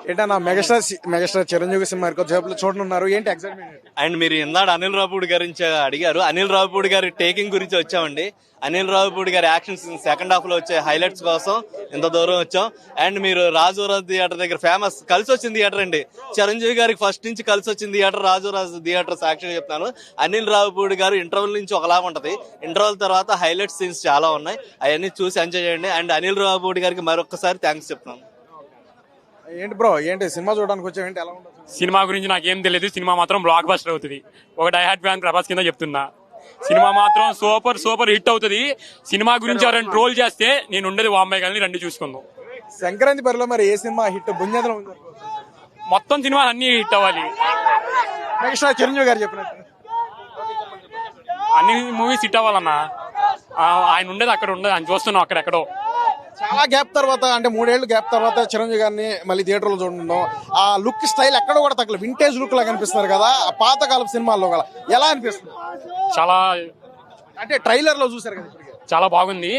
ఏంటన్నా megastar Chiranjeevi cinema జేబులో చూడనున్నారు ఏంటి ఎగ్జైట్మెంట్? అండ్ మీరు ఇందాడు అనిల్ రావుపూడి గురించి అడిగారు. అనిల్ రావుపూడి గారి టేకింగ్ గురించి వచ్చామండి. అనిల్ రావుపూడి గారి యాక్షన్ సీన్ సెకండ్ హాఫ్ లో వచ్చే హైలైట్స్ కోసం ఇంత దూరం వచ్చాం. అండ్ మీరు రాజురాజు థియేటర్ దగ్గర ఫేమస్ కలిసి వచ్చిన థియేటర్ అండి. చిరంజీవి గారికి ఫస్ట్ నుంచి కలిసి వచ్చిన థియేటర్ రాజురాజు థియేటర్. సాక్షిగా చెప్తాను, అనిల్ రావుపూడి గారు ఇంటర్వెల్ నుంచి ఒకలాగా ఉంటది, ఇంటర్వెల్ తర్వాత హైలైట్ సీన్స్ చాలా ఉన్నాయి. అవన్నీ చూసి ఎంజాయ్ చేయండి. అండ్ అనిల్ రావుపూడి గారికి మరొకసారి థ్యాంక్స్ చెప్తున్నాను. ఏంటి బ్రో, ఏంటి సినిమా చూడడానికి వచ్చావు, ఏంటి ఎలా ఉంటుంది? సినిమా గురించి నాకేం తెలియదు. సినిమా మాత్రం బ్లాక్ బస్టర్ అవుతుంది. ఒక డైహార్డ్ ఫ్యాన్ ప్రభాస్ కింద చెప్తున్నా, సినిమా మాత్రం సూపర్ హిట్ అవుతుంది. సినిమా గురించి ఎవరైనా ట్రోల్ చేస్తే నేను ఉండేది వాంబాయి కానీ రండి చూసుకుందాం. సంక్రాంతి పరిలో మరి ఏ సినిమా హిట్ బుంజేదం? మొత్తం సినిమాలు అన్ని హిట్ అవ్వాలి. మెగాస్టార్ చిరంజీవి గారు చెప్పినట్టు అన్ని మూవీస్ హిట్ అవ్వాలన్నా. ఆయన ఉండేది అక్కడ ఉండదు, ఆయన చూస్తున్నాం అక్కడెక్కడో. చాలా గ్యాప్ తర్వాత, అంటే 3 ఏళ్ళు గ్యాప్ తర్వాత చిరంజీవి గారిని మళ్ళీ థియేటర్ లో చూడడం, ఆ లుక్ స్టైల్ ఎక్కడ కూడా తగ్గలేదు, వింటేజ్ లుక్ లా కనిపిస్తున్నారు కదా ఆ పాతకాలపు సినిమాల్లో కూడా. ఎలా అనిపిస్తుంది? చాలా అంటే ట్రైలర్ లో చూసారు కదా ఇప్పటికే. చాలా బాగుంది.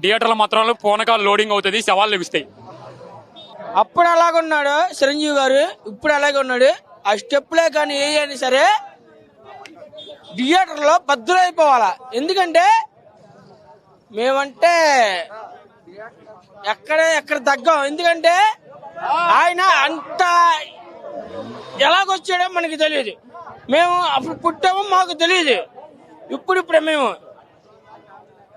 థియేటర్లో మాత్రం ఫోనకాలు లోడింగ్ అవుతుంది, సవాళ్ళు లభిస్తాయి. అప్పుడు అలాగున్నాడు చిరంజీవి గారు, ఇప్పుడు అలాగే ఉన్నాడు. ఆ స్టెప్లే కానీ ఏ అని సరే థియేటర్లో బద్దులైపోవాలా. ఎందుకంటే మేమంటే ఎక్కడ తగ్గాం. ఎందుకంటే ఆయన అంత ఎలాగొచ్చాడో మనకి తెలియదు. మేము అప్పుడు పుట్టామో మాకు తెలియదు. ఇప్పుడిప్పుడే మేము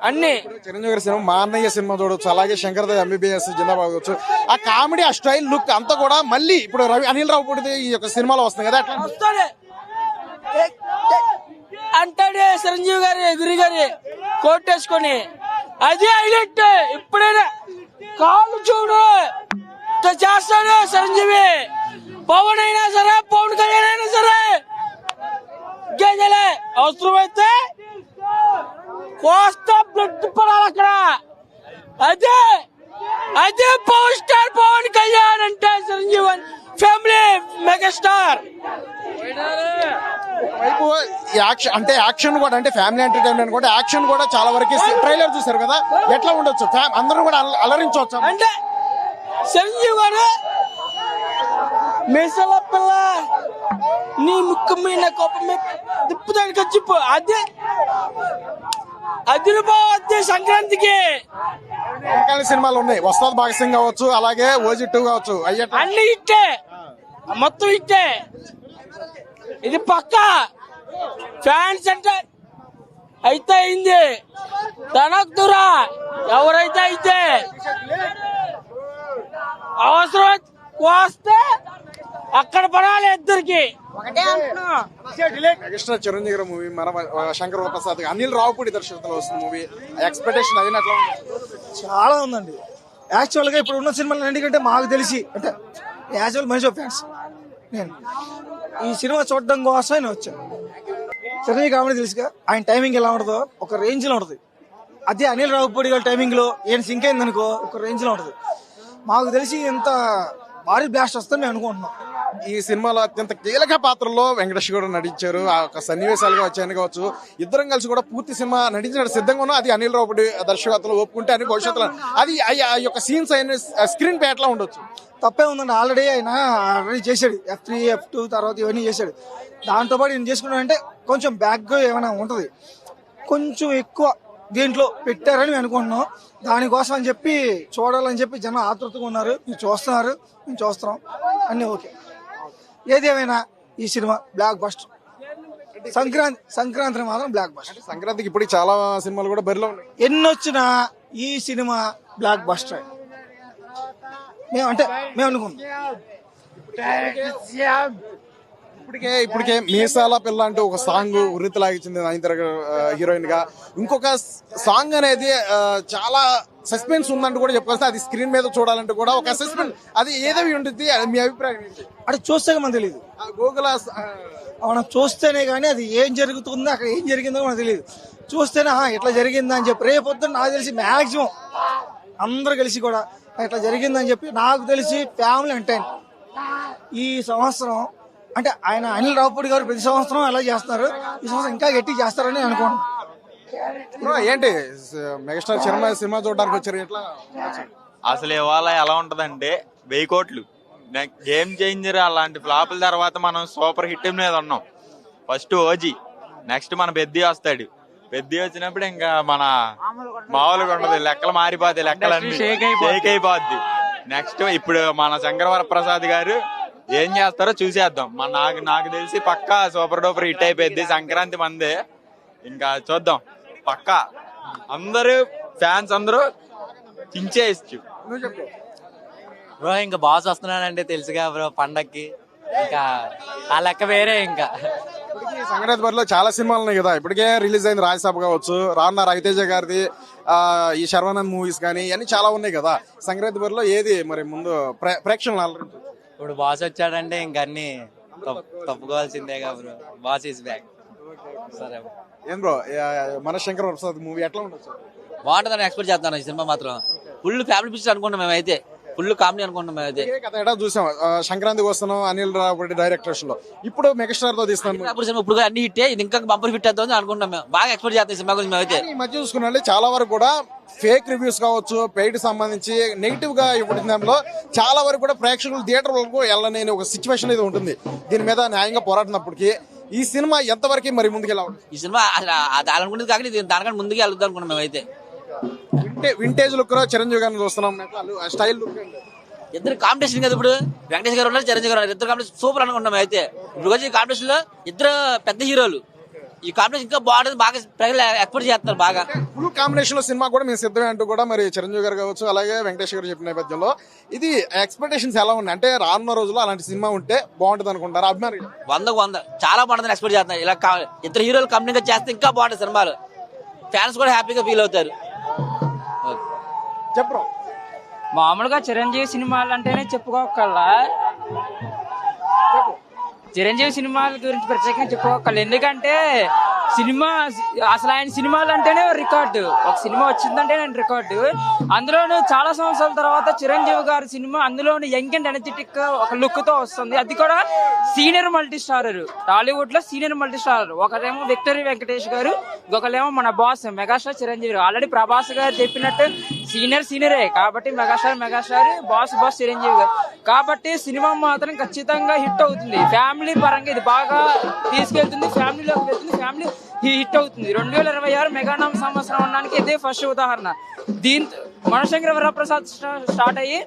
అన్ని చిరంజీవి గారి సినిమా మా అన్నయ్య సినిమా చూడవచ్చు, అలాగే శంకర్ దయ ఎంబీబీఎస్ జిందాబాద్ చూడవచ్చు. ఆ కామెడీ, ఆ స్టైల్, లుక్ అంతా కూడా మళ్ళీ ఇప్పుడు అనిల్ రావుపూడి ఈ యొక్క సినిమాలో వస్తుంది కదా. అట్లా వస్తాడే అంటాడే చిరంజీవి గారి గురి గారి కోటేసుకొని, అది హైలైట్. ఇప్పుడైనా కాలు చూడు చేస్తాడు చిరంజీవి. పవన్ అయినా సరే, పవన్ కళ్యాణ్ అయినా సరే గేదెలే. అవసరమైతే కోస్తా బ్లడ్ పడాలి అక్కడ. అదే పవర్ స్టార్ పవన్ కళ్యాణ్ అంటే చిరంజీవి ఫ్యామిలీ మెగాస్టార్. వైపు యాక్షన్ అంటే యాక్షన్ కూడా, అంటే ఫ్యామిలీ ఎంటర్టైన్మెంట్ కూడా, యాక్షన్ కూడా చాలా వరకు ట్రైలర్ చూసారు కదా. ఎట్లా ఉండొచ్చు? అందరూ కూడా అలరించవచ్చు అంటే చిరంజీవి గారు మీసాల పిల్ల నీ ముక్కు మీద కోపం తిప్పుదానికి వచ్చి అదిరిపోవద్దు సంక్రాంతికి. సినిమాలు ఉన్నాయి, వస్తాద్ భగత్ సింగ్ కావచ్చు, అలాగే ఓజీ 2 కావచ్చు, అన్ని ఇట్టే, మొత్తం ఇట్టే. ఇది పక్కా ఫ్యాన్స్ అంటే అయితే అయింది. తనకురా ఎవరైతే అయితే అవసరం వస్తే అక్కడ పడాలి ఇద్దరికి. ఒకటే అంటున్నా. మెగాస్టార్ చిరంజీవి గారి మూవీ మన శంకర్ ప్రసాద్ అనిల్ రావుపూడి దర్శకత్వంలో వస్తుంది మూవీ. ఎక్స్పెక్టేషన్ అయిన అట్లా చాలా ఉందండి. యాక్చువల్ గా ఇప్పుడు ఉన్న సినిమాలు ఎందుకంటే మాకు తెలిసి, అంటే యాక్చువల్ మనిషి ఫ్యాన్స్ నేను ఈ సినిమా చూడడం కోసం నేను వచ్చాను. చిరంజీవి కామెడీ తెలుసుగా, ఆయన టైమింగ్ ఎలా ఉంటుందో ఒక రేంజ్ లో ఉంటుంది. అదే అనిల్ రావుపూడి గారి టైమింగ్ లో ఏం సింక్ అయింది అనుకో ఒక రేంజ్ లో ఉంటుంది. మాకు తెలిసి ఇంత భారీ బ్లాస్ట్ వస్తుందని మేము అనుకుంటున్నాం. ఈ సినిమాలో అత్యంత కీలక పాత్రలో వెంకటేష్ కూడా నటించారు. ఆ యొక్క సన్నివేశాలుగా వచ్చాయని కావచ్చు, ఇద్దరం కలిసి కూడా పూర్తి సినిమా నటించినట్టు సిద్ధంగా ఉన్నా. అది అనిల్ రావుపూడి దర్శకత్వంలో ఒప్పుకుంటే అని భవిష్యత్తులో అది ఆ యొక్క సీన్స్ అయిన స్క్రీన్ పే ఎట్లా ఉండొచ్చు? తప్పే ఉందండి. ఆల్రెడీ చేశాడు F3 F2 తర్వాత ఇవన్నీ చేశాడు. దాంతోపాటు నేను చేసుకున్నానంటే కొంచెం బ్యాక్ ఏమైనా ఉంటుంది, కొంచెం ఎక్కువ దీంట్లో పెట్టారని మేము అనుకుంటున్నాం. దానికోసం అని చెప్పి చూడాలని చెప్పి జనం ఆతృతగా ఉన్నారు. మీరు చూస్తున్నారు, మేము చూస్తున్నాం, అన్నీ ఓకే. ఏదేమైనా ఈ సినిమా బ్లాక్ బస్టర్. సంక్రాంతి మాత్రం బ్లాక్ బస్టర్. సంక్రాంతికి ఇప్పుడు చాలా సినిమాలు కూడా బరిలో ఉన్నాయి. ఎన్నొచ్చినా ఈ సినిమా బ్లాక్ బస్టర్ మేము అనుకున్నాం. ఇప్పటికే మీసాల పిల్ల అంటే ఒక సాంగ్ ఉర్రిత లాగించింది నయనతార హీరోయిన్ గా. ఇంకొక సాంగ్ అనేది చాలా సస్పెన్స్ ఉందంటూ కూడా చెప్పుకొస్తే, అది స్క్రీన్ మీద చూడాలంటే కూడా ఒక సస్పెన్స్, అది ఏదేవి ఉంటుంది. మీ అభిప్రాయం ఏంటి? అంటే చూస్తే మనకు తెలియదు. గూగుల్ మనం చూస్తేనే కానీ అది ఏం జరుగుతుందో అక్కడ ఏం జరిగిందో మనకు తెలియదు. చూస్తేనే ఇట్లా జరిగిందా అని చెప్పి రేపొద్దున నాకు తెలిసి మ్యాక్సిమం అందరు కలిసి కూడా ఇట్లా జరిగిందని చెప్పి నాకు తెలిసి ఫ్యామిలీ ఎంటైన్ ఈ సంవత్సరం, అంటే ఆయన అనిల్ రావుపూడి గారు ప్రతి సంవత్సరం ఎలా చేస్తున్నారు, ఈ సంవత్సరం ఇంకా గట్టి చేస్తారని అనుకుంటున్నాను. ఏంటి మెగాస్టార్ సినిమా చూడడానికి వచ్చారు? ఎట్లా అసలు ఇవాళ ఎలా ఉంటదంటే 1000 కోట్లు గేమ్ చేంజర్ అలాంటి ఫ్లాపుల తర్వాత మనం సూపర్ హిట్ మీద ఉన్నాం. ఫస్ట్ ఓజీ, నెక్స్ట్ మన పెద్ది వస్తాడు. పెద్ది వచ్చినప్పుడు ఇంకా మన మామూలుగా ఉండదు, లెక్కలు మారిపోతాయి, లెక్కలన్నీ షేక్ అయిపోద్ది. నెక్స్ట్ ఇప్పుడు మన శంకరవరప్రసాద్ గారు ఏం చేస్తారో చూసేద్దాం. నాకు తెలిసి పక్కా సూపర్ డూపర్ హిట్ అయిపోయింది. సంక్రాంతి మందే, ఇంకా చూద్దాం పక్కా. అందరూ ఫ్యాన్స్ అందరూ చించేయచ్చు. బ్రో ఇంకా బాస్ వస్తున్నాడంటే తెలుసుగా బ్రో పండక్కి, ఇంకా ఆ లెక్క వేరే. ఇంకా ఇప్పటికీ సంక్రాంతి బరిలో చాలా సినిమాలు ఉన్నాయి కదా. ఇప్పటికే రిలీజ్ అయింది రాజ్యసభ కావచ్చు, రానున్న రవితేజ గారిది ఈ శర్వానంద్ మూవీస్ కానీ ఇవన్నీ చాలా ఉన్నాయి కదా. సంక్రాంతి బరిలో ఏది మరి ముందు ప్రేక్షకులు అలరించు? ఇప్పుడు బాస్ వచ్చాడంటే ఇంక అన్ని తప్పుకోవాల్సిందేగా బ్రో. Boss is back. సరే ఏం బ్రో మన శంకరవరప్రసాద్ మూవీ ఎట్లా ఉండొచ్చు? బాగుంటుందని ఎక్స్పెక్ట్ చేస్తాను. ఈ సినిమా మాత్రం ఫుల్ ఫ్యామిలీ పిక్చర్ అనుకుంటాం మేమైతే, ఫుల్ కామెడీ అనుకుంటాం మేమైతే. కథ ఎటా చూసాం, సంక్రాంతికి వస్తున్నాం అనిల్ రావుపూడి డైరెక్టర్స్ లో, ఇప్పుడు మెగాస్టార్ తో తీస్తాను. అప్పుడు సినిమా ఇప్పుడు అన్ని హిట్, ఇది ఇంకా బంపర్ హిట్ అవుతుంది అనుకుంటాం మేము. బాగా ఎక్స్పెక్ట్ చేస్తాం ఈ సినిమా గురించి మేమైతే. ఈ మధ్య చూసుకున్నట్లే చాలా వరకు కూడా ఫేక్ రివ్యూస్ కావచ్చు, పెయిడ్ సంబంధించి నెగిటివ్ గా ఇవ్వడం దాంట్లో చాలా వరకు కూడా ప్రేక్షకులు థియేటర్ వరకు వెళ్ళలేని ఒక సిచ్యువేషన్ ఇది ఉంటుంది. దీని మీద న్యాయంగా పోరాడినప్పటికీ ఈ సినిమా ఎంతవరకు మరి ముందుకెళ్ళాలి? ఈ సినిమా అనుకుంటుంది కాక దానికంటే ముందుకు వెళ్తాం అనుకున్నాం మేమైతే. వింటేజ్ లుక్ లో చిరంజీవి గారిని చూస్తున్నాం, స్టైల్ లుక్. ఇద్దరు కాంపిటీషన్ కదా. ఇప్పుడు వెంకటేష్ గారు ఉన్నారు, చిరంజీవి గారు, ఇద్దరు కాంపిటీషన్ సూపర్ అనుకుంటున్నాం అయితే. ఇప్పుడు వచ్చి కాంపిటీషన్ లో ఇద్దరు పెద్ద హీరోలు, ఈ కాంపిటీషన్ ఇంకా బాగుంటుంది, బాగా ప్రజలు ఎక్స్పెక్ట్ చేస్తారు బాగా. ఫుల్ కాంబినేషన్ లో సినిమా కూడా మేము సిద్ధమే అంటూ కూడా మరి చిరంజీవి గారు కావచ్చు, అలాగే వెంకటేష్ గారు చెప్పిన నేపథ్యంలో ఇది ఎక్స్పెక్టేషన్స్ ఎలా ఉన్నాయి అంటే రానున్న రోజుల్లో అలాంటి సినిమా ఉంటే బాగుంటుంది అనుకుంటారు అభిమానులు? 100 చాలా బాగుంటుందని ఎక్స్పెక్ట్ చేస్తున్నారు. ఇలా ఇద్దరు హీరోలు కంపెనీగా చేస్తే ఇంకా బాగుంటుంది సినిమాలు. ఫ్యాన్స్ కూడా హ్యాపీగా ఫీల్ అవుతారు. చెప్పరు మామూలుగా చిరంజీవి సినిమాలు అంటేనే చెప్పుకోకల్లా, చిరంజీవి సినిమాల గురించి ప్రత్యేకంగా చెప్పుకోకల్లా. ఎందుకంటే సినిమా అసలు ఆయన సినిమాలు అంటేనే రికార్డు. ఒక సినిమా వచ్చిందంటే నేను రికార్డు. అందులోనూ చాలా సంవత్సరాల తర్వాత చిరంజీవి గారి సినిమా, అందులోని యంగ్ అండ్ ఎనర్జెటిక్ ఒక లుక్ తో వస్తుంది. అది కూడా సీనియర్ మల్టీ స్టారర్, టాలీవుడ్ లో సీనియర్ మల్టీ స్టారర్. ఒకరేమో విక్టరీ వెంకటేష్ గారు, ఇంకొకరేమో మన బాస్ మెగాస్టార్ చిరంజీవి గారు. ఆల్రెడీ ప్రభాస్ గారు చెప్పినట్టు సీనియరే కాబట్టి మెగాస్టార్, బాస్ చిరంజీవి గారు. కాబట్టి సినిమా మాత్రం ఖచ్చితంగా హిట్ అవుతుంది. ఫ్యామిలీ పరంగా ఇది బాగా తీసుకెళ్తుంది, ఫ్యామిలీలోకి వెళ్తుంది, ఫ్యామిలీ హిట్ అవుతుంది. 2026 మెగానామ సంవత్సరం అనడానికి ఇదే ఫస్ట్ ఉదాహరణ. దీంతో మనశంకర వరప్రసాద్ స్టార్ట్ అయ్యి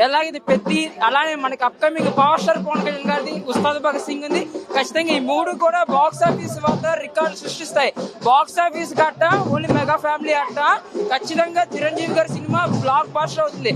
ఎలాగైతే పెద్ది, అలానే మనకి upcoming power star Pawan Kalyan గారిది ఉస్తాద్ భగత్ సింగ్ ఉంది. ఖచ్చితంగా ఈ మూడు కూడా బాక్స్ ఆఫీస్ వద్ద రికార్డు సృష్టిస్తాయి. బాక్స్ ఆఫీస్ గట్ట ఓన్లీ మెగా ఫ్యామిలీ అట్ట ఖచ్చితంగా చిరంజీవి గారి సినిమా బ్లాక్ బస్టర్ అవుతుంది.